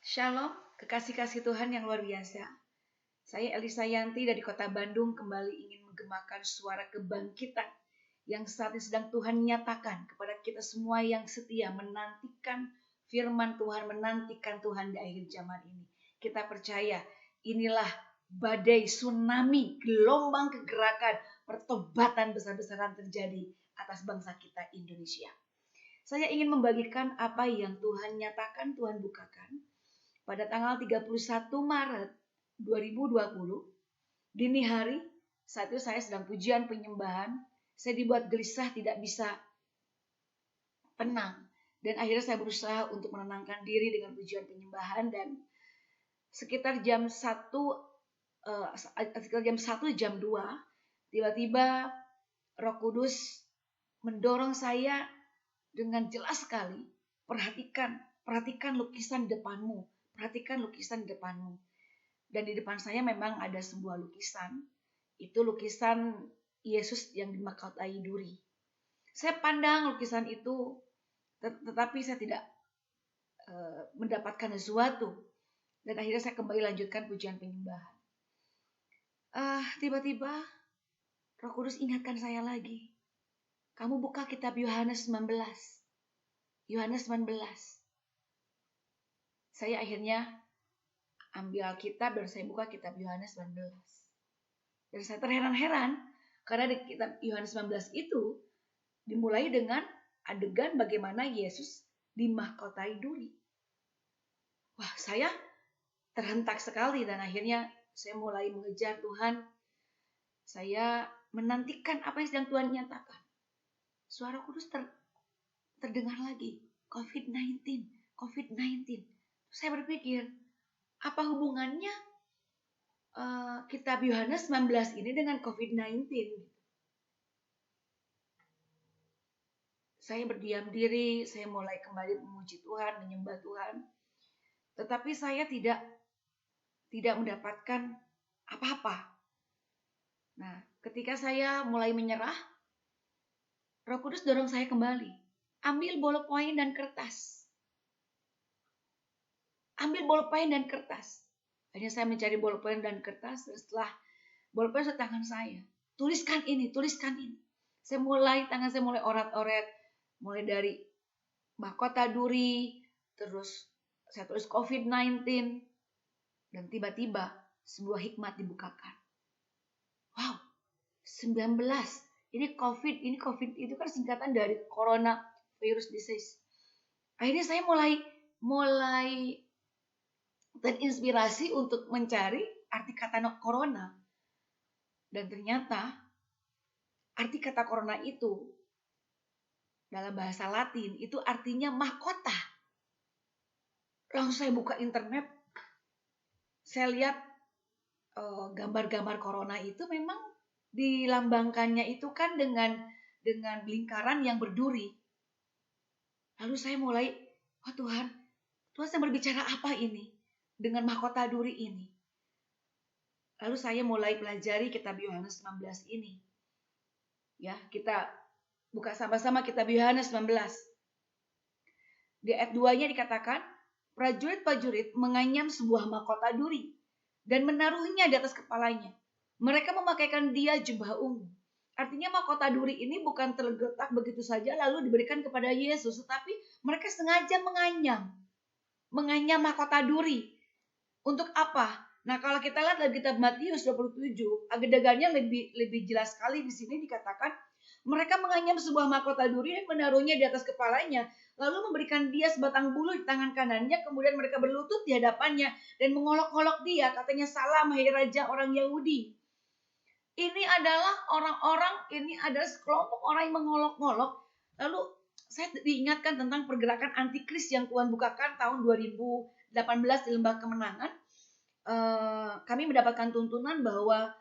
Shalom, kekasih-kasih Tuhan yang luar biasa. Saya Elisa Yanti dari Kota Bandung kembali ingin menggemakan suara kebangkitan yang saat ini sedang Tuhan nyatakan kepada kita semua yang setia menantikan firman Tuhan, menantikan Tuhan di akhir zaman ini. Kita percaya inilah badai, tsunami, gelombang kegerakan, pertobatan besar-besaran terjadi atas bangsa kita Indonesia. Saya ingin membagikan apa yang Tuhan nyatakan, Tuhan bukakan pada tanggal 31 Maret 2020, dini hari, saat itu saya sedang pujian penyembahan, saya dibuat gelisah, tidak bisa tenang. Dan akhirnya saya berusaha untuk menenangkan diri dengan pujian penyembahan dan sekitar jam 1, jam 2, tiba-tiba Roh Kudus mendorong saya dengan jelas sekali, perhatikan lukisan depanmu. Perhatikan lukisan di depanmu. Dan di depan saya memang ada sebuah lukisan. Itu lukisan Yesus yang dimahkotai duri. Saya pandang lukisan itu, tetapi saya tidak mendapatkan sesuatu. Dan akhirnya saya kembali lanjutkan pujian penyembahan. Tiba-tiba Roh Kudus ingatkan saya lagi. Kamu buka kitab Yohanes 19. Yohanes 19. Saya akhirnya ambil Alkitab dan saya buka kitab Yohanes 19. Dan saya terheran-heran karena di kitab Yohanes 19 itu dimulai dengan adegan bagaimana Yesus dimahkotai duri. Wah, saya terhentak sekali dan akhirnya saya mulai mengejar Tuhan. Saya menantikan apa yang sedang Tuhan nyatakan. Suara Kudus terdengar lagi. COVID-19. Saya berpikir, apa hubungannya kitab Yohanes 19 ini dengan COVID-19? Saya berdiam diri, saya mulai kembali memuji Tuhan, menyembah Tuhan. Tetapi saya tidak mendapatkan apa-apa. Nah, ketika saya mulai menyerah, Roh Kudus dorong saya kembali. Ambil ballpoint dan kertas. Akhirnya saya mencari ballpoint dan kertas. Setelah ballpoint di tangan saya, tuliskan ini. Tangan saya mulai orat-oret, mulai dari mahkota duri, terus saya tulis COVID-19, dan tiba-tiba sebuah hikmat dibukakan. Wow, 19. Ini COVID itu kan singkatan dari Corona Virus Disease. Akhirnya saya mulai terinspirasi untuk mencari arti kata corona. Dan ternyata arti kata corona itu dalam bahasa Latin itu artinya mahkota. Langsung saya buka internet, saya lihat gambar-gambar corona itu memang dilambangkannya itu kan dengan lingkaran yang berduri. Lalu saya mulai, wah Tuhan saya berbicara apa ini dengan mahkota duri ini? Lalu saya mulai pelajari kitab Yohanes 19 ini. Ya, kita buka sama-sama kitab Yohanes 19. Di ayat 2-nya dikatakan, prajurit-prajurit menganyam sebuah mahkota duri dan menaruhnya di atas kepalanya. Mereka memakaikan dia jubah ungu. Artinya mahkota duri ini bukan terletak begitu saja lalu diberikan kepada Yesus, tetapi mereka sengaja menganyam mahkota duri. Untuk apa? Nah, kalau kita lihat dalam kitab Matius 27, adegannya lebih jelas sekali di sini dikatakan mereka menganyam sebuah mahkota duri dan menaruhnya di atas kepalanya, lalu memberikan dia sebatang bulu di tangan kanannya, kemudian mereka berlutut di hadapannya dan mengolok-olok dia, katanya, "Salam, hai Raja orang Yahudi." Ini adalah sekelompok orang yang mengolok-olok. Lalu saya diingatkan tentang pergerakan antikris yang Tuhan bukakan tahun 2018 di Lembah Kemenangan. Kami mendapatkan tuntunan bahwa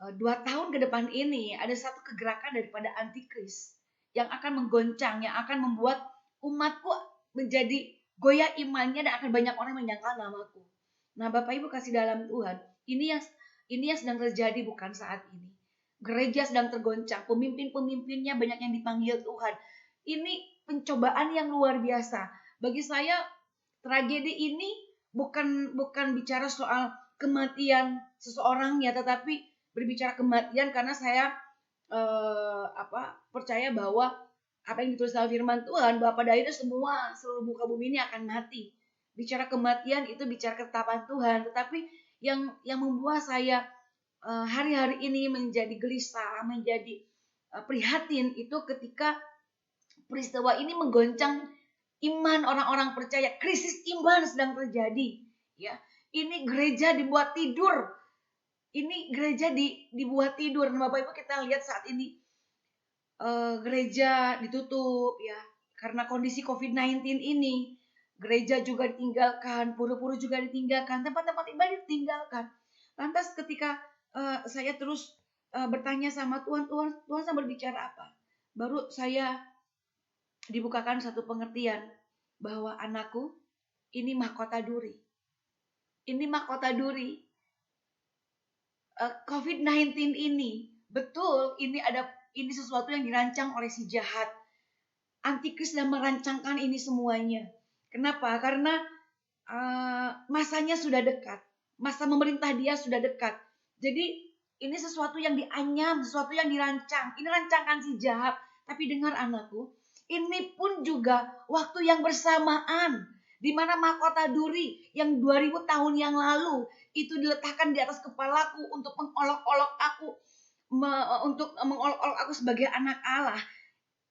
2 tahun ke depan ini ada satu kegerakan daripada antikris yang akan menggoncang, yang akan membuat umatku menjadi goyah imannya dan akan banyak orang menyangkal namaku. Nah, Bapak Ibu kasih dalam Tuhan, ini yang sedang terjadi bukan saat ini. Gereja sedang tergoncang, pemimpin-pemimpinnya banyak yang dipanggil Tuhan. Ini pencobaan yang luar biasa. Bagi saya, tragedi ini bukan bicara soal kematian seseorang ya, tetapi berbicara kematian karena saya percaya bahwa apa yang ditulis dalam firman Tuhan, bahwa pada akhirnya seluruh muka bumi ini akan mati. Bicara kematian itu bicara ketetapan Tuhan, tetapi yang membuat saya hari-hari ini menjadi gelisah, menjadi prihatin itu ketika peristiwa ini menggoncang iman orang-orang percaya. Krisis iman sedang terjadi, ya. Ini gereja dibuat tidur. Ini gereja dibuat tidur. Nah, Bapak Ibu, kita lihat saat ini gereja ditutup ya karena kondisi COVID-19 ini. Gereja juga ditinggalkan, pura-pura juga ditinggalkan, tempat-tempat ibadah ditinggalkan. Lantas ketika saya terus bertanya sama Tuhan saya berbicara apa? Baru saya dibukakan satu pengertian bahwa anakku, ini mahkota duri. Ini mahkota duri. COVID-19 ini, betul ini sesuatu yang dirancang oleh si jahat. Antikris sedang merancangkan ini semuanya. Kenapa? Karena masanya sudah dekat. Masa memerintah dia sudah dekat. Jadi ini sesuatu yang dianyam, sesuatu yang dirancang. Ini rancangan si jahat. Tapi dengar anakku, ini pun juga waktu yang bersamaan. Di mana mahkota duri yang 2000 tahun yang lalu itu diletakkan di atas kepalaku untuk mengolok-olok aku, untuk mengolok-olok aku sebagai anak Allah.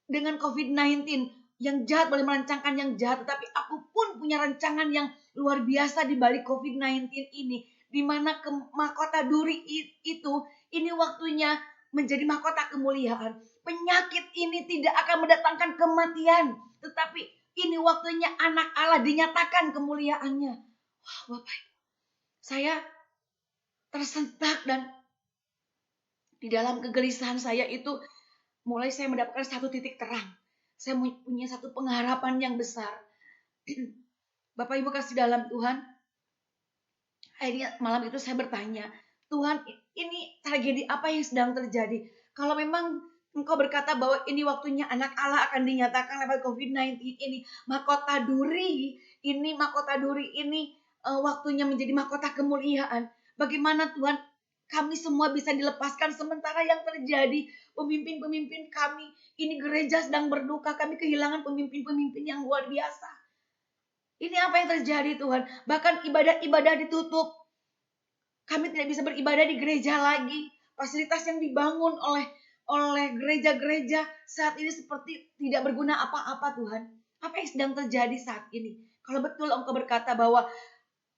Dengan COVID-19 yang jahat boleh merancangkan yang jahat, tetapi aku pun punya rancangan yang luar biasa di balik COVID-19 ini, di mana mahkota duri itu ini waktunya menjadi mahkota kemuliaan. Penyakit ini tidak akan mendatangkan kematian, tetapi ini waktunya anak Allah dinyatakan kemuliaannya. Wah, Bapak, saya tersentak dan di dalam kegelisahan saya itu mulai saya mendapatkan satu titik terang. Saya punya satu pengharapan yang besar. Bapak Ibu kasih dalam Tuhan, akhirnya malam itu saya bertanya, Tuhan, ini tragedi apa yang sedang terjadi? Kalau memang Engkau berkata bahwa ini waktunya anak Allah akan dinyatakan lewat COVID-19 ini, mahkota duri ini waktunya menjadi mahkota kemuliaan. Bagaimana Tuhan kami semua bisa dilepaskan sementara yang terjadi pemimpin-pemimpin kami, ini gereja sedang berduka, kami kehilangan pemimpin-pemimpin yang luar biasa. Ini apa yang terjadi Tuhan? Bahkan ibadah-ibadah ditutup. Kami tidak bisa beribadah di gereja lagi. Fasilitas yang dibangun oleh gereja-gereja saat ini seperti tidak berguna apa-apa Tuhan. Apa yang sedang terjadi saat ini? Kalau betul Engkau berkata bahwa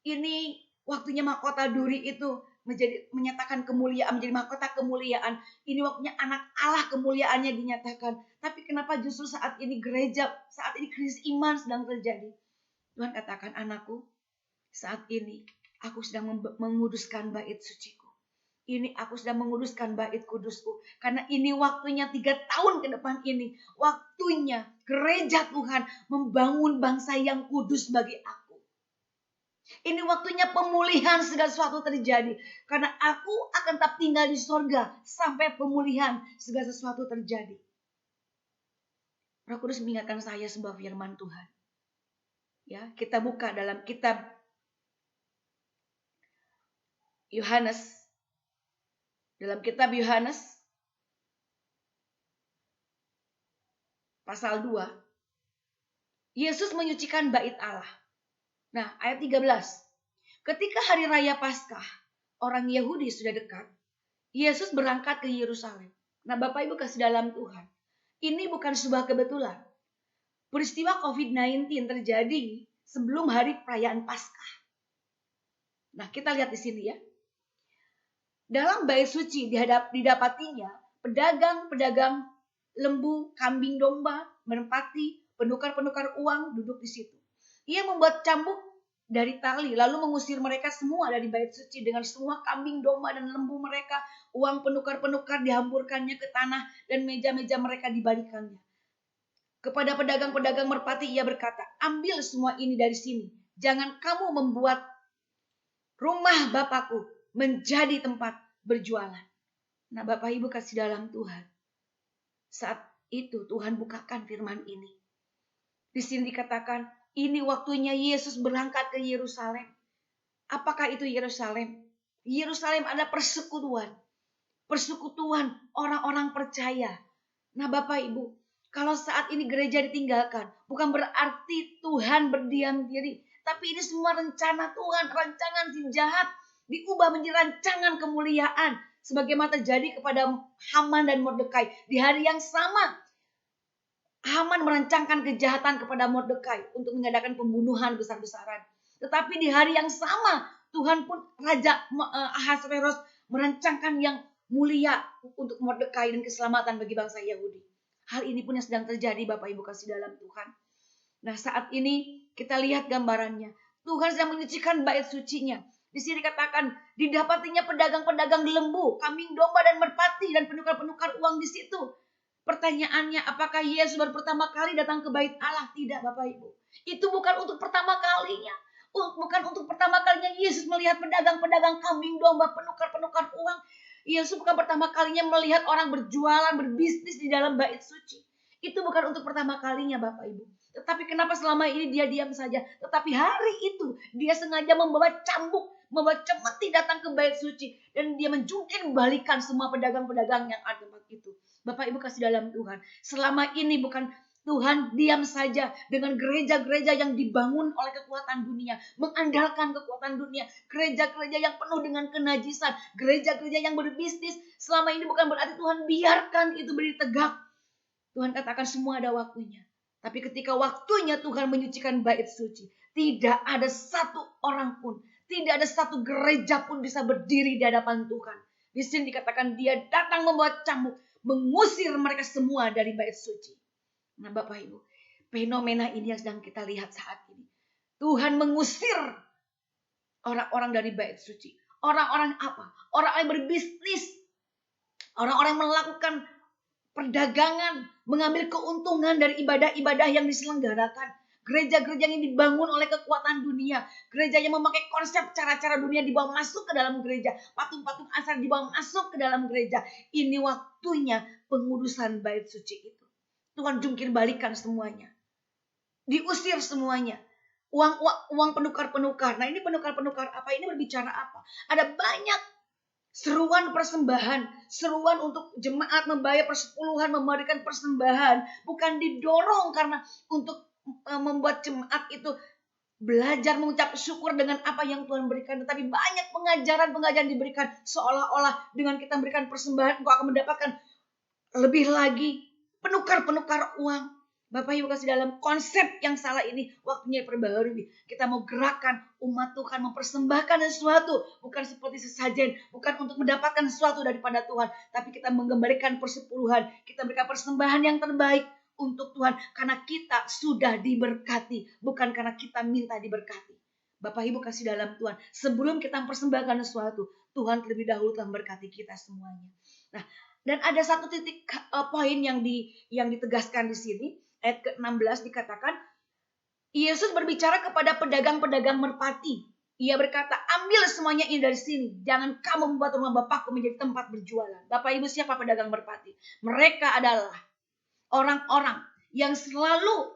ini waktunya mahkota duri itu menyatakan kemuliaan, menjadi mahkota kemuliaan. Ini waktunya anak Allah kemuliaannya dinyatakan. Tapi kenapa justru saat ini gereja, saat ini krisis iman sedang terjadi? Tuhan katakan, anakku, saat ini aku sedang menguduskan bait suciku. Ini aku sedang menguduskan bait kudusku. Karena ini waktunya 3 tahun ke depan ini. Waktunya gereja Tuhan membangun bangsa yang kudus bagi aku. Ini waktunya pemulihan segala sesuatu terjadi. Karena aku akan tetap tinggal di sorga sampai pemulihan segala sesuatu terjadi. Roh Kudus mengingatkan saya sebuah firman Tuhan. Ya, kita buka dalam kitab Yohanes. Dalam kitab Yohanes pasal 2. Yesus menyucikan bait Allah. Nah, ayat 13. Ketika hari raya Paskah, orang Yahudi sudah dekat, Yesus berangkat ke Yerusalem. Nah, Bapak Ibu kasih dalam Tuhan, ini bukan sebuah kebetulan. Peristiwa COVID-19 terjadi sebelum hari perayaan Paskah. Nah, kita lihat di sini ya. Dalam bait suci didapatinya pedagang-pedagang lembu, kambing, domba, merpati, penukar-penukar uang duduk di situ. Ia membuat cambuk dari tali lalu mengusir mereka semua dari bait suci dengan semua kambing, domba, dan lembu mereka. Uang penukar-penukar dihamburkannya ke tanah dan meja-meja mereka dibalikannya. Kepada pedagang-pedagang merpati ia berkata, ambil semua ini dari sini. Jangan kamu membuat rumah Bapakku menjadi tempat berjualan. Nah, Bapak Ibu kasih dalam Tuhan. Saat itu Tuhan bukakan firman ini. Di sini dikatakan Ini waktunya Yesus berangkat ke Yerusalem. Apakah itu Yerusalem? Yerusalem adalah persekutuan. Persekutuan orang-orang percaya. Nah Bapak Ibu, kalau saat ini gereja ditinggalkan, bukan berarti Tuhan berdiam diri. Tapi ini semua rencana Tuhan, rancangan si jahat diubah menjadi rancangan kemuliaan. Sebagaimana terjadi kepada Haman dan Mordekai. Di hari yang sama, Haman merancangkan kejahatan kepada Mordekai untuk mengadakan pembunuhan besar-besaran. Tetapi di hari yang sama, Tuhan pun Raja Ahasveros merancangkan yang mulia untuk Mordekai dan keselamatan bagi bangsa Yahudi. Hal ini pun yang sedang terjadi Bapak Ibu kasih dalam Tuhan. Nah saat ini kita lihat gambarannya. Tuhan sedang menyucikan bait sucinya. Di sini dikatakan didapatinya pedagang-pedagang lembu, kambing domba dan merpati dan penukar-penukar uang di situ. Pertanyaannya, apakah Yesus baru pertama kali datang ke bait Allah? Tidak Bapak Ibu. Itu bukan untuk pertama kalinya. Bukan untuk pertama kalinya Yesus melihat pedagang-pedagang kambing domba, penukar-penukar uang. Yesus bukan pertama kalinya melihat orang berjualan, berbisnis di dalam bait suci. Itu bukan untuk pertama kalinya Bapak Ibu. Tetapi kenapa selama ini dia diam saja? Tetapi hari itu dia sengaja membawa cambuk, membawa cemeti datang ke bait suci. Dan dia menjungkir balikan semua pedagang-pedagang yang ada di itu. Bapak Ibu kasih dalam Tuhan. Selama ini bukan Tuhan diam saja dengan gereja-gereja yang dibangun oleh kekuatan dunia. Mengandalkan kekuatan dunia. Gereja-gereja yang penuh dengan kenajisan. Gereja-gereja yang berbisnis. Selama ini bukan berarti Tuhan biarkan itu berdiri tegak. Tuhan katakan semua ada waktunya. Tapi ketika waktunya Tuhan menyucikan bait suci. Tidak ada satu orang pun. Tidak ada satu gereja pun bisa berdiri di hadapan Tuhan. Di sini dikatakan dia datang membawa cambuk. Mengusir mereka semua dari bait suci. Nah Bapak Ibu, fenomena ini yang sedang kita lihat saat ini. Tuhan mengusir orang-orang dari bait suci. Orang-orang apa? Orang yang berbisnis. Orang-orang yang melakukan perdagangan. Mengambil keuntungan dari ibadah-ibadah yang diselenggarakan. Gereja-gereja yang dibangun oleh kekuatan dunia. Gereja yang memakai konsep cara-cara dunia dibawa masuk ke dalam gereja. Patung-patung asal dibawa masuk ke dalam gereja. Ini waktunya pengudusan bait suci itu. Tuhan jungkir balikan semuanya. Diusir semuanya. Uang penukar-penukar. Nah ini penukar-penukar apa? Ini berbicara apa? Ada banyak seruan persembahan. Seruan untuk jemaat membayar persepuluhan, memberikan persembahan. Bukan didorong karena untuk membuat jemaat itu belajar mengucap syukur dengan apa yang Tuhan berikan. Tetapi banyak pengajaran-pengajaran diberikan. Seolah-olah dengan kita memberikan persembahan, engkau akan mendapatkan lebih lagi. Penukar-penukar uang. Bapak Ibu kasih dalam konsep yang salah ini waktunya perbaharui. Kita mau gerakan umat Tuhan mempersembahkan sesuatu. Bukan seperti sesajen. Bukan untuk mendapatkan sesuatu daripada Tuhan. Tapi kita mengembalikan persepuluhan. Kita berikan persembahan yang terbaik untuk Tuhan. Karena kita sudah diberkati. Bukan karena kita minta diberkati. Bapak Ibu kasih dalam Tuhan. Sebelum kita mempersembahkan sesuatu. Tuhan terlebih dahulu telah memberkati kita semuanya. Nah, dan ada satu titik poin yang ditegaskan di sini. Ayat ke-16 dikatakan, Yesus berbicara kepada pedagang-pedagang merpati. Ia berkata, ambil semuanya ini dari sini. Jangan kamu membuat rumah Bapakku menjadi tempat berjualan. Bapak Ibu siapa pedagang merpati? Mereka adalah orang-orang yang selalu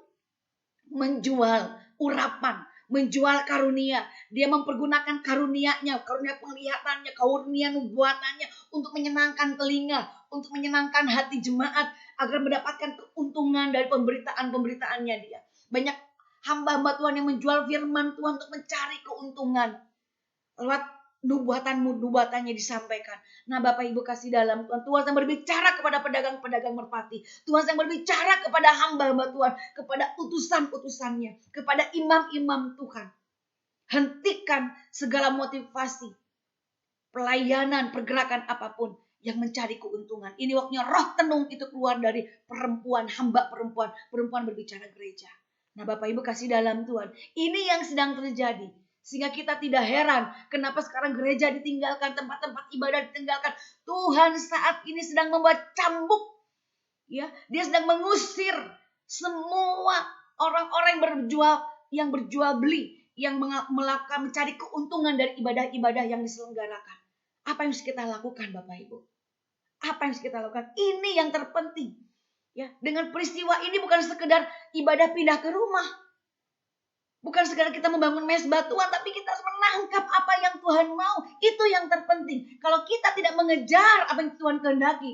menjual urapan, menjual karunia. Dia mempergunakan karunia-Nya, karunia penglihatannya, karunia nubuatannya untuk menyenangkan telinga, untuk menyenangkan hati jemaat agar mendapatkan keuntungan dari pemberitaan-pemberitaannya dia. Banyak hamba-hamba Tuhan yang menjual firman Tuhan untuk mencari keuntungan lewat nubuatannya disampaikan. Nah Bapak Ibu kasih dalam Tuhan, Tuhan yang berbicara kepada pedagang-pedagang merpati. Tuhan yang berbicara kepada hamba-hamba Tuhan, kepada utusan-utusannya, kepada imam-imam Tuhan. Hentikan segala motivasi, pelayanan, pergerakan apapun yang mencari keuntungan. Ini waktunya roh tenung itu keluar dari perempuan, hamba perempuan. Perempuan berbicara gereja. Nah Bapak Ibu kasih dalam Tuhan, ini yang sedang terjadi. Sehingga kita tidak heran kenapa sekarang gereja ditinggalkan, tempat-tempat ibadah ditinggalkan. Tuhan saat ini sedang membuat cambuk. Ya, dia sedang mengusir semua orang-orang yang berjual beli, yang melakukan mencari keuntungan dari ibadah-ibadah yang diselenggarakan. Apa yang harus kita lakukan Bapak Ibu? Apa yang harus kita lakukan? Ini yang terpenting. Ya, dengan peristiwa ini bukan sekedar ibadah pindah ke rumah. Bukan sekedar kita membangun mezbah Tuhan, tapi kita harus menangkap apa yang Tuhan mau. Itu yang terpenting. Kalau kita tidak mengejar apa yang Tuhan kehendaki,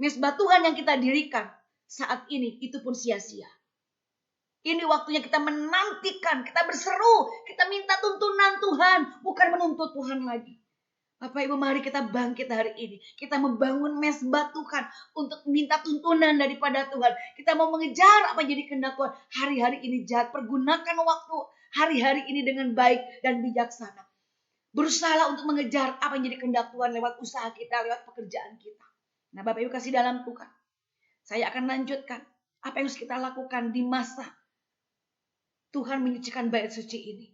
mezbah Tuhan yang kita dirikan saat ini itu pun sia-sia. Ini waktunya kita menantikan, kita berseru, kita minta tuntunan Tuhan, bukan menuntut Tuhan lagi. Bapak Ibu, mari kita bangkit hari ini. Kita membangun mezbah Tuhan untuk minta tuntunan daripada Tuhan. Kita mau mengejar apa yang jadi kehendak Tuhan. Hari-hari ini jahat, pergunakan waktu hari-hari ini dengan baik dan bijaksana. Berusaha untuk mengejar apa yang jadi kehendak Tuhan lewat usaha kita, lewat pekerjaan kita. Nah, Bapak Ibu kasih dalam Tuhan. Saya akan lanjutkan apa yang harus kita lakukan di masa Tuhan menyucikan bait suci ini.